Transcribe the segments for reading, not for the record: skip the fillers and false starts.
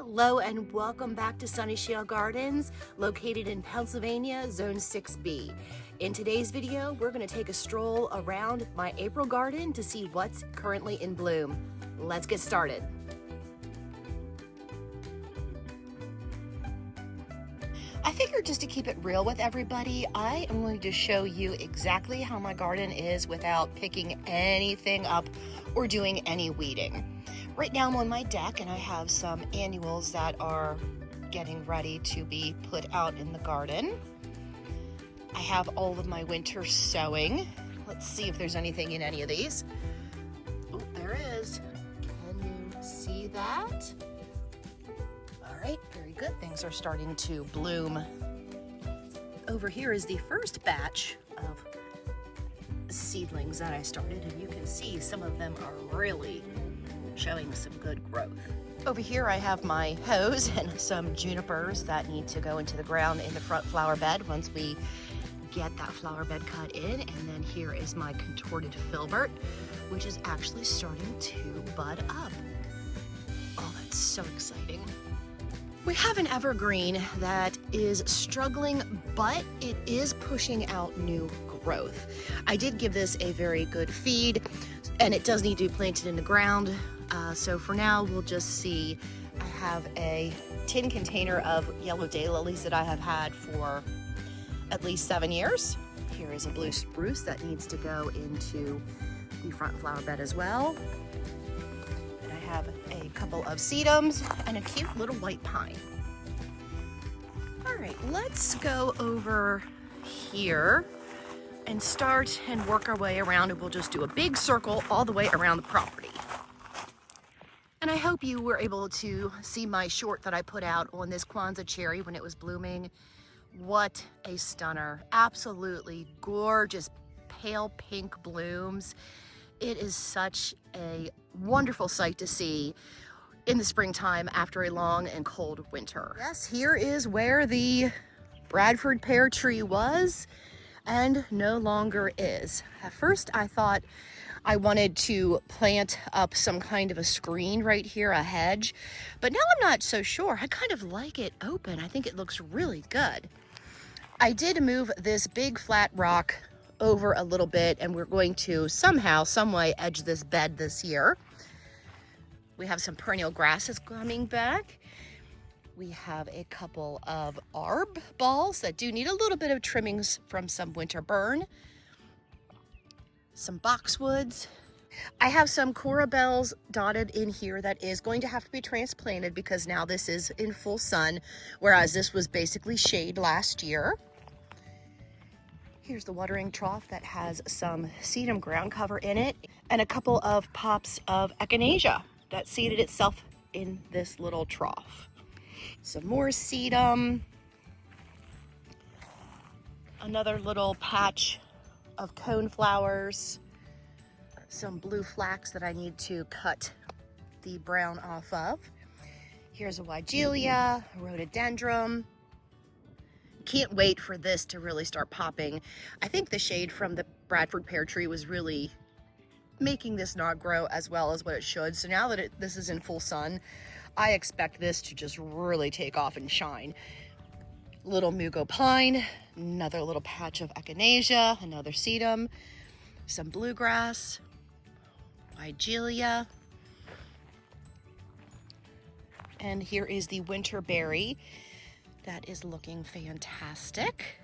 Hello and welcome back to Sunnyshield Gardens, located in Pennsylvania, Zone 6B. In today's video, we're going to take a stroll around my April garden to see what's currently in bloom. Let's get started. I figured just to keep it real with everybody, I am going to show you exactly how my garden is without picking anything up or doing any weeding. Right now I'm on my deck and I have some annuals that are getting ready to be put out in the garden. I have all of my winter sowing. Let's see if there's anything in any of these. Oh, there is. Can you see that? All right, very good. Things are starting to bloom. Over here is the first batch of seedlings that I started, and you can see some of them are really showing some good growth. Over here I have my hose and some junipers that need to go into the ground in the front flower bed once we get that flower bed cut in. And then here is my contorted filbert, which is actually starting to bud up. Oh, that's so exciting. We have an evergreen that is struggling, but it is pushing out new growth. I did give this a very good feed, and it does need to be planted in the ground. So for now, we'll just see. I have a tin container of yellow daylilies that I have had for at least 7 years. Here is a blue spruce that needs to go into the front flower bed as well. And I have a couple of sedums and a cute little white pine. All right, let's go over here and start and work our way around, and we'll just do a big circle all the way around the property. And I hope you were able to see my short that I put out on this Kwanzaa cherry when it was blooming. What a stunner. Absolutely gorgeous pale pink blooms. It is such a wonderful sight to see in the springtime after a long and cold winter. Yes, here is where the Bradford pear tree was and no longer is. At first I thought I wanted to plant up some kind of a screen right here, a hedge, but now I'm not so sure. I kind of like it open. I think it looks really good. I did move this big flat rock over a little bit, and we're going to somehow, some way edge this bed this year. We have some perennial grasses coming back. We have a couple of arb balls that do need a little bit of trimmings from some winter burn. Some boxwoods. I have some corabells dotted in here that is going to have to be transplanted because now this is in full sun, whereas this was basically shade last year. Here's the watering trough that has some sedum ground cover in it and a couple of pops of echinacea that seeded itself in this little trough. Some more sedum. Another little patch of cone flowers, some blue flax that I need to cut the brown off of. Here's a weigelia, a rhododendron. Can't wait for this to really start popping. I think the shade from the Bradford pear tree was really making this not grow as well as what it should. So now that this is in full sun, I expect this to just really take off and shine. Little mugo pine, another little patch of echinacea, another sedum, some bluegrass, weigelia, and here is the winter berry that is looking fantastic.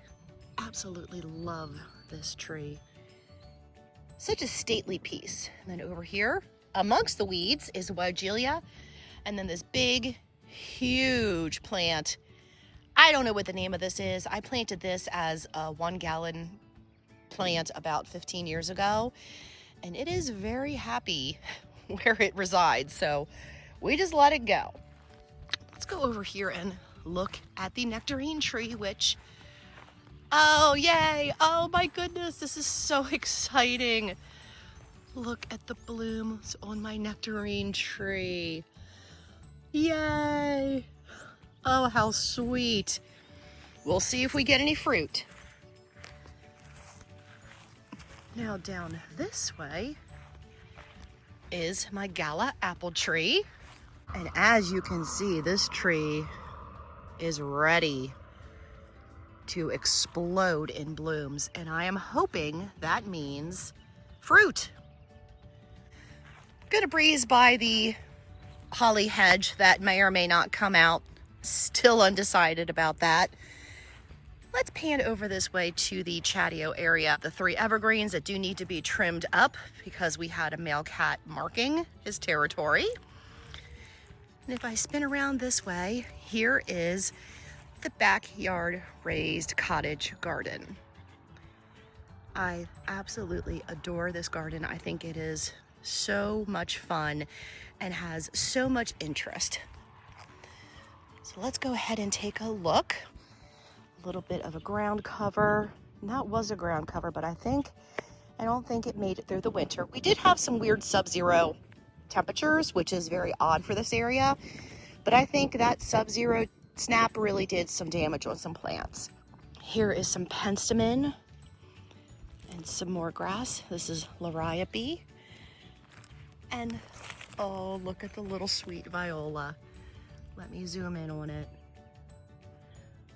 Absolutely love this tree. Such a stately piece. And then over here, amongst the weeds, is weigelia, and then this big, huge plant. I don't know what the name of this is. I planted this as a 1-gallon plant about 15 years ago, and it is very happy where it resides. So we just let it go. Let's go over here and look at the nectarine tree, which, oh yay, oh my goodness, this is so exciting. Look at the blooms on my nectarine tree. Yay. Oh, how sweet. We'll see if we get any fruit. Now down this way is my gala apple tree. And as you can see, this tree is ready to explode in blooms. And I am hoping that means fruit. Gonna breeze by the holly hedge that may or may not come out. Still undecided about that. Let's pan over this way to the chatio area. The 3 evergreens that do need to be trimmed up because we had a male cat marking his territory. And if I spin around this way, here is the backyard raised cottage garden. I absolutely adore this garden. I think it is so much fun and has so much interest. So let's go ahead and take a look. A little bit of a ground cover. And that was a ground cover, but I don't think it made it through the winter. We did have some weird sub-zero temperatures, which is very odd for this area, but I think that sub-zero snap really did some damage on some plants. Here is some penstemon and some more grass. This is liriope. And oh, look at the little sweet viola. Let me zoom in on it.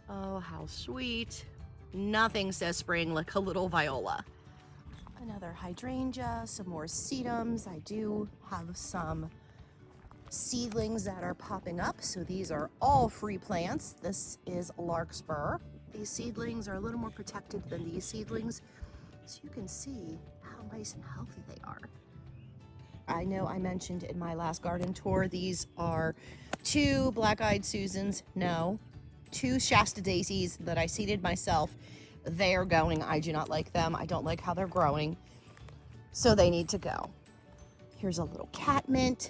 Oh, how sweet. Nothing says spring like a little viola. Another hydrangea, some more sedums. I do have some seedlings that are popping up. So these are all free plants. This is larkspur. These seedlings are a little more protected than these seedlings. So you can see how nice and healthy they are. I know I mentioned in my last garden tour, these are 2 black-eyed Susans. No, 2 Shasta daisies that I seeded myself. They are going. I do not like them. I don't like how they're growing. So they need to go. Here's a little catmint,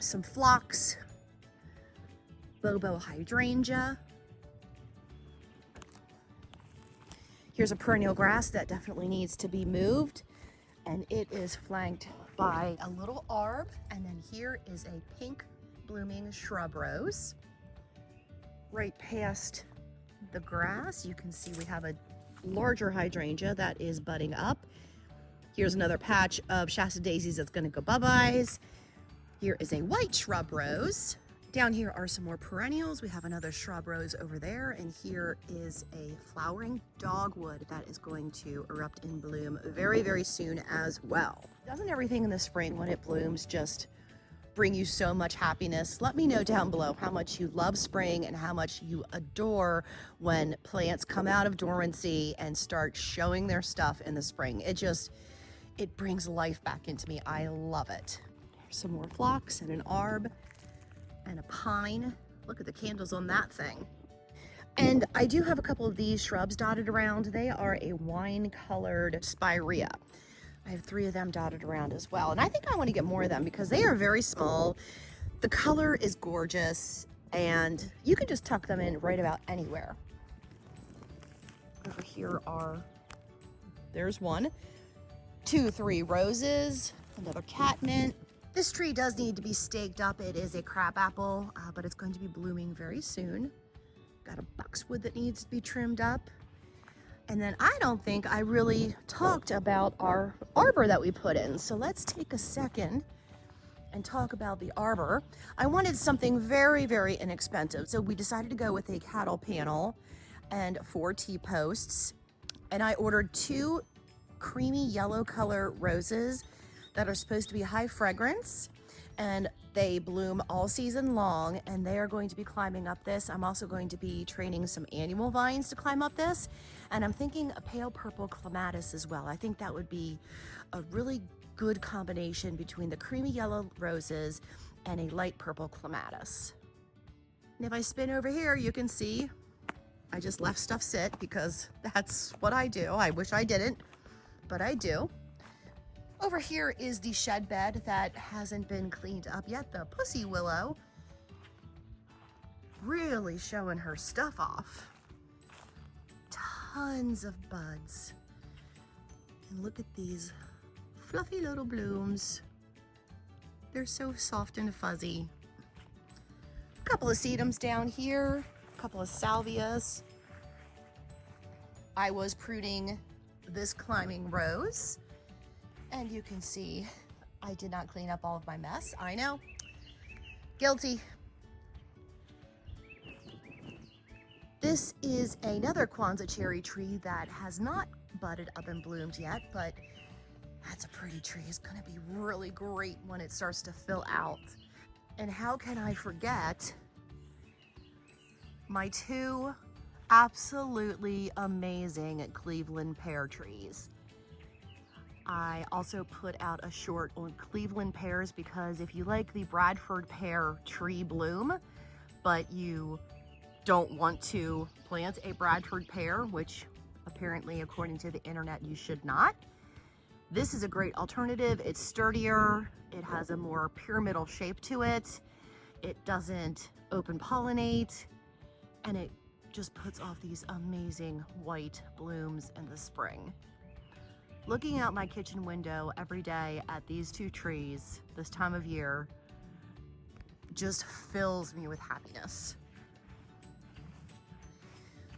some phlox, Bobo hydrangea. Here's a perennial grass that definitely needs to be moved. And it is flanked by a little arb. And then here is a pink blooming shrub rose. Right past the grass, you can see we have a larger hydrangea that is budding up. Here's another patch of Shasta daisies that's gonna go bye-byes. Here is a white shrub rose. Down here are some more perennials. We have another shrub rose over there, and here is a flowering dogwood that is going to erupt in bloom very, very soon as well. Doesn't everything in the spring when it blooms just bring you so much happiness? Let me know down below how much you love spring and how much you adore when plants come out of dormancy and start showing their stuff in the spring. It brings life back into me. I love it. Here's some more phlox and an arb and a pine. Look at the candles on that thing. And I do have a couple of these shrubs dotted around. They are a wine-colored spirea. I have 3 of them dotted around as well. And I think I want to get more of them because they are very small. The color is gorgeous and you can just tuck them in right about anywhere. Over here there's 1, 2, 3 roses, another catmint. This tree does need to be staked up. It is a crabapple, but it's going to be blooming very soon. Got a boxwood that needs to be trimmed up. And then I don't think I really talked about our arbor that we put in. So let's take a second and talk about the arbor. I wanted something very, very inexpensive. So we decided to go with a cattle panel and 4 T-posts. And I ordered 2 creamy yellow color roses that are supposed to be high fragrance. And they bloom all season long, and they are going to be climbing up this. I'm also going to be training some annual vines to climb up this. And I'm thinking a pale purple clematis as well. I think that would be a really good combination between the creamy yellow roses and a light purple clematis. And if I spin over here, you can see I just left stuff sit because that's what I do. I wish I didn't, but I do. Over here is the shed bed that hasn't been cleaned up yet. The pussy willow really showing her stuff off. Tons of buds. And look at these fluffy little blooms. They're so soft and fuzzy. A couple of sedums down here, a couple of salvias. I was pruning this climbing rose. And you can see I did not clean up all of my mess. I know, Guilty. This is another Kwanzaa cherry tree that has not budded up and bloomed yet, but that's a pretty tree. It's gonna be really great when it starts to fill out. And how can I forget my two absolutely amazing Cleveland pear trees. I also put out a short on Cleveland pears because if you like the Bradford pear tree bloom, but you don't want to plant a Bradford pear, which apparently according to the internet you should not, this is a great alternative. It's sturdier, it has a more pyramidal shape to it, it doesn't open pollinate, and it just puts off these amazing white blooms in the spring. Looking out my kitchen window every day at these two trees this time of year just fills me with happiness.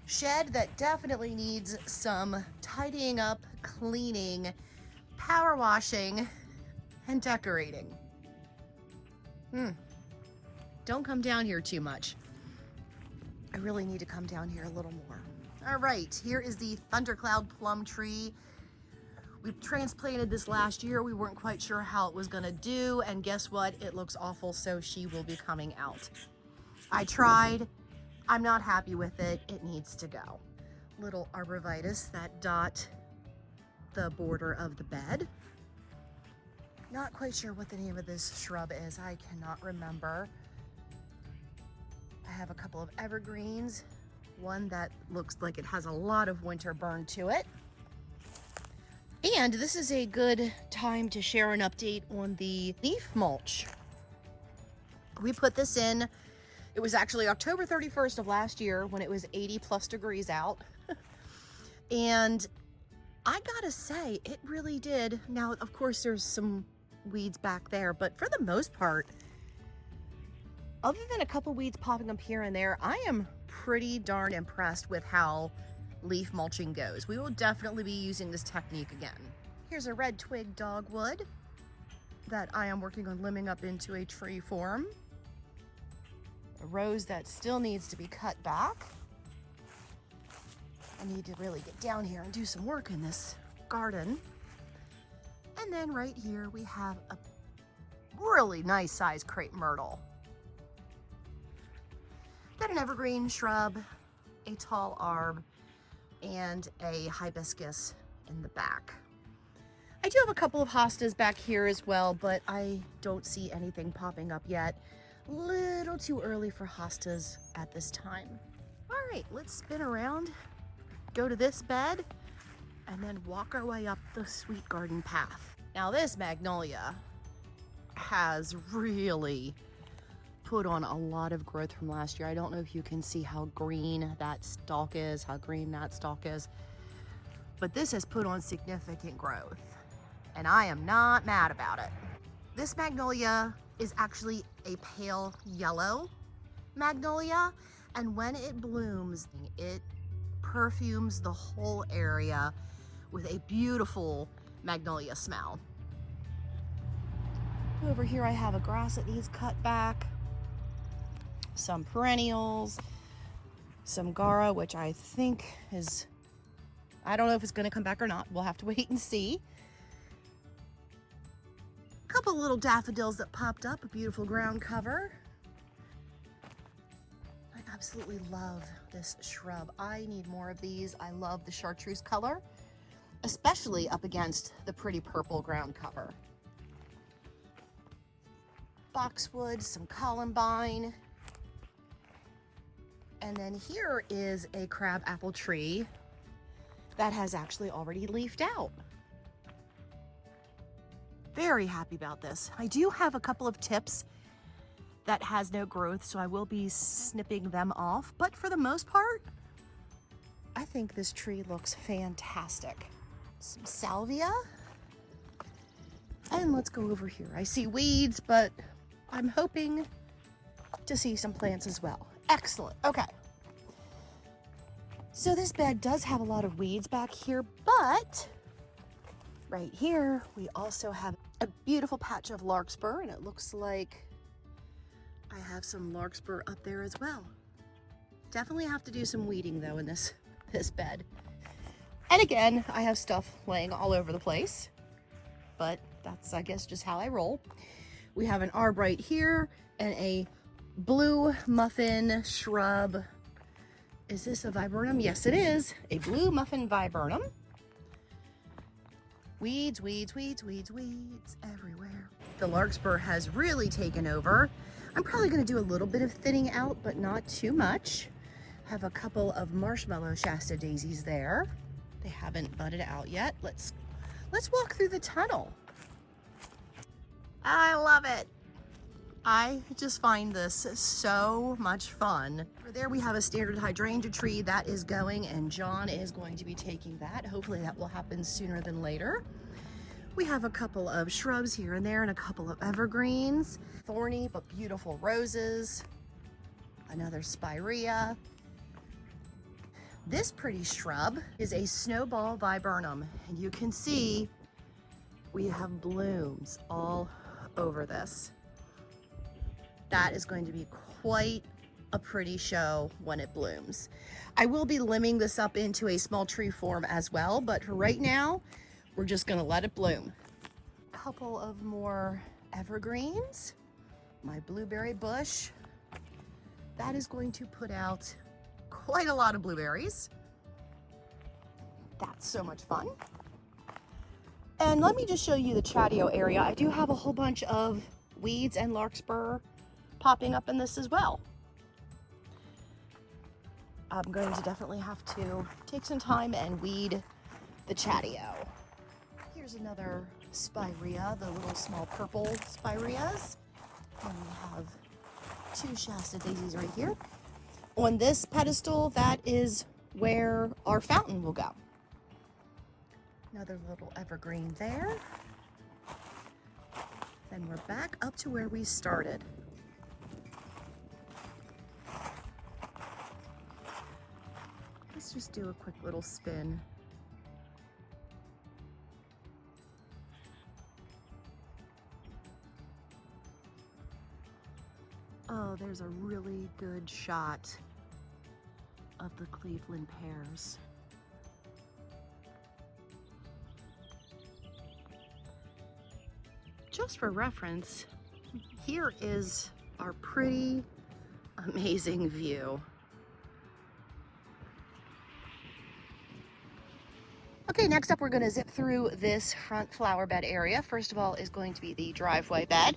Shed that definitely needs some tidying up, cleaning, power washing, and decorating. Don't come down here too much. I really need to come down here a little more. All right, here is the thundercloud plum tree. We transplanted this last year. We weren't quite sure how it was gonna do, and guess what? It looks awful, so she will be coming out. I tried, I'm not happy with it. It needs to go. Little arborvitae that dot the border of the bed. Not quite sure what the name of this shrub is. I cannot remember. I have a couple of evergreens. One that looks like it has a lot of winter burn to it. And this is a good time to share an update on the leaf mulch. We put this in, it was actually October 31st of last year when it was 80+ degrees out. And I gotta say, it really did. Now, of course, there's some weeds back there, but for the most part, other than a couple weeds popping up here and there, I am pretty darn impressed with how leaf mulching goes. We will definitely be using this technique again. Here's a red twig dogwood that I am working on limbing up into a tree form. A rose that still needs to be cut back. I need to really get down here and do some work in this garden. And then right here we have a really nice sized crepe myrtle. Got an evergreen shrub, a tall arb, and a hibiscus in the back. I do have a couple of hostas back here as well, but I don't see anything popping up yet. Little too early for hostas at this time. All right, let's spin around, go to this bed, and then walk our way up the sweet garden path. Now this magnolia has really put on a lot of growth from last year. I don't know if you can see how green that stalk is, but this has put on significant growth, and I am not mad about it. This magnolia is actually a pale yellow magnolia, and when it blooms, it perfumes the whole area with a beautiful magnolia smell. Over here I have a grass that needs cut back, some perennials, some Gara, which I think is, I don't know if it's going to come back or not. We'll have to wait and see. A couple little daffodils that popped up, a beautiful ground cover. I absolutely love this shrub. I need more of these. I love the chartreuse color, especially up against the pretty purple ground cover. Boxwood, some columbine. And then here is a crab apple tree that has actually already leafed out. Very happy about this. I do have a couple of tips that has no growth, so I will be snipping them off. But for the most part, I think this tree looks fantastic. Some salvia. And let's go over here. I see weeds, but I'm hoping to see some plants as well. Excellent. Okay. So this bed does have a lot of weeds back here, but right here we also have a beautiful patch of larkspur, and it looks like I have some larkspur up there as well. Definitely have to do some weeding though in this bed. And again, I have stuff laying all over the place, but that's, I guess, just how I roll. We have an arbor right here and a blue muffin shrub. Is this a viburnum? Yes, it is. A blue muffin viburnum. Weeds, weeds, weeds, weeds, weeds everywhere. The larkspur has really taken over. I'm probably gonna do a little bit of thinning out, but not too much. Have a couple of marshmallow Shasta daisies there. They haven't budded out yet. Let's walk through the tunnel. I love it. I just find this so much fun. Over there we have a standard hydrangea tree that is going, and John is going to be taking that. Hopefully that will happen sooner than later. We have a couple of shrubs here and there and a couple of evergreens. Thorny but beautiful roses. Another spirea. This pretty shrub is a snowball viburnum, and you can see we have blooms all over this. That is going to be quite a pretty show when it blooms. I will be limbing this up into a small tree form as well, but for right now, we're just gonna let it bloom. A couple of more evergreens. My blueberry bush. That is going to put out quite a lot of blueberries. That's so much fun. And let me just show you the chatio area. I do have a whole bunch of weeds and larkspur popping up in this as well. I'm going to definitely have to take some time and weed the chatio. Here's another spirea, the little small purple spireas. And we have two Shasta daisies right here. On this pedestal, that is where our fountain will go. Another little evergreen there. Then we're back up to where we started. Let's just do a quick little spin. Oh, there's a really good shot of the Cleveland pears. Just for reference, here is our pretty amazing view. Okay, next up we're going to zip through this front flower bed area. First of all is going to be the driveway bed.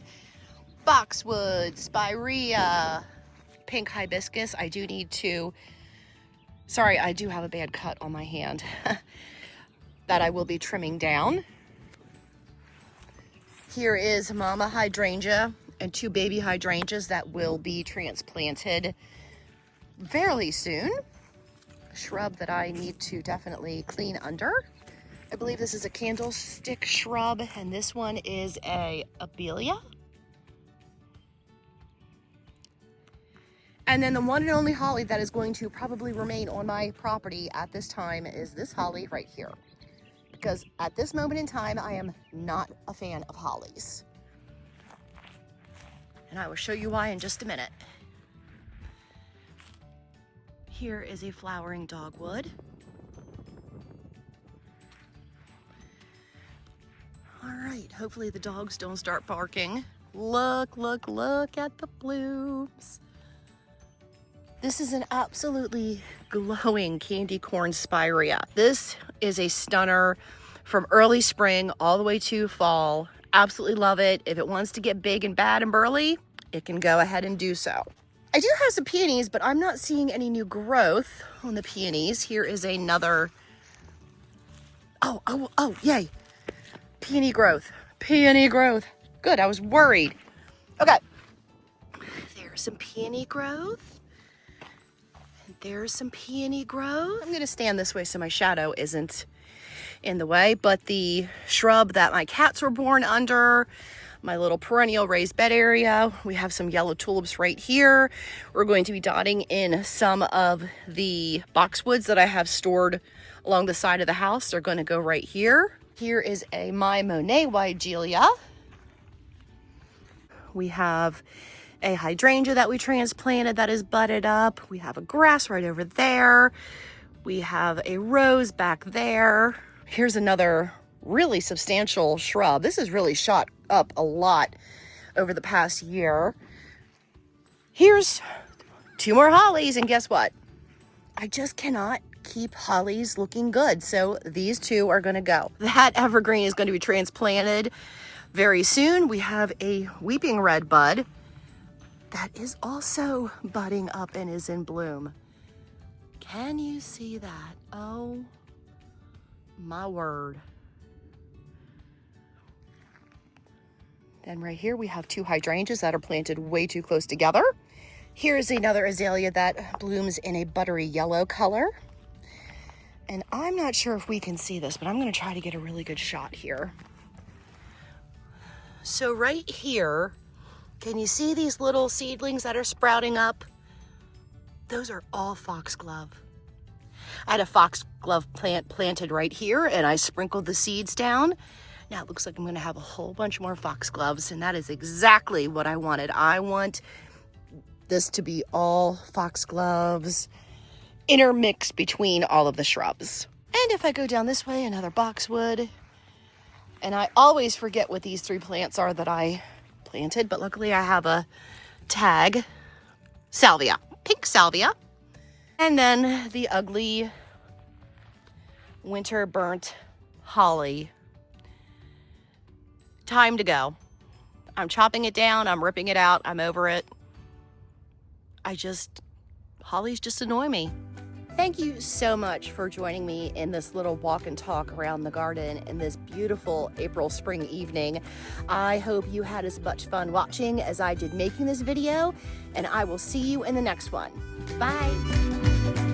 Boxwood, spirea, pink hibiscus. I do need to, sorry, I do have a bad cut on my hand that I will be trimming down. Here is mama hydrangea and two baby hydrangeas that will be transplanted fairly soon. A shrub that I need to definitely clean under. I believe this is a candlestick shrub, and this one is a abelia. And then the one and only holly that is going to probably remain on my property at this time is this holly right here. Because at this moment in time, I am not a fan of hollies. And I will show you why in just a minute. Here is a flowering dogwood. All right, hopefully the dogs don't start barking. Look, look, look at the blooms. This is an absolutely glowing candy corn spirea. This is a stunner from early spring all the way to fall. Absolutely love it. If it wants to get big and bad and burly, it can go ahead and do so. I do have some peonies, but I'm not seeing any new growth on the peonies. Here is another, oh, yay. Peony growth, peony growth. Good, I was worried. Okay, there's some peony growth. There's some peony growth. I'm gonna stand this way so my shadow isn't in the way, but the shrub that my cats were born under, my little perennial raised bed area, we have some yellow tulips right here. We're going to be dotting in some of the boxwoods that I have stored along the side of the house. They're gonna go right here. Here is a My Monet Wigelia. We have a hydrangea that we transplanted that is budded up. We have a grass right over there. We have a rose back there. Here's another really substantial shrub. This has really shot up a lot over the past year. Here's 2 more hollies, and guess what? I just cannot keep hollies looking good, so these 2 are gonna go. That evergreen is going to be transplanted very soon. We have a weeping red bud that is also budding up and is in bloom. Can you see that? Oh my word. Then right here we have 2 hydrangeas that are planted way too close together. Here's another azalea that blooms in a buttery yellow color. And I'm not sure if we can see this, but I'm going to try to get a really good shot here. So right here, can you see these little seedlings that are sprouting up? Those are all foxglove. I had a foxglove plant planted right here, and I sprinkled the seeds down. Now it looks like I'm going to have a whole bunch more foxgloves, and that is exactly what I wanted. I want this to be all foxgloves intermixed between all of the shrubs. And if I go down this way, another boxwood. And I always forget what these 3 plants are that I planted, but luckily I have a tag. Salvia, pink salvia. And then the ugly winter burnt holly. Time to go. I'm chopping it down, I'm ripping it out, I'm over it. Hollies just annoy me. Thank you so much for joining me in this little walk and talk around the garden in this beautiful April spring evening. I hope you had as much fun watching as I did making this video, and I will see you in the next one. Bye.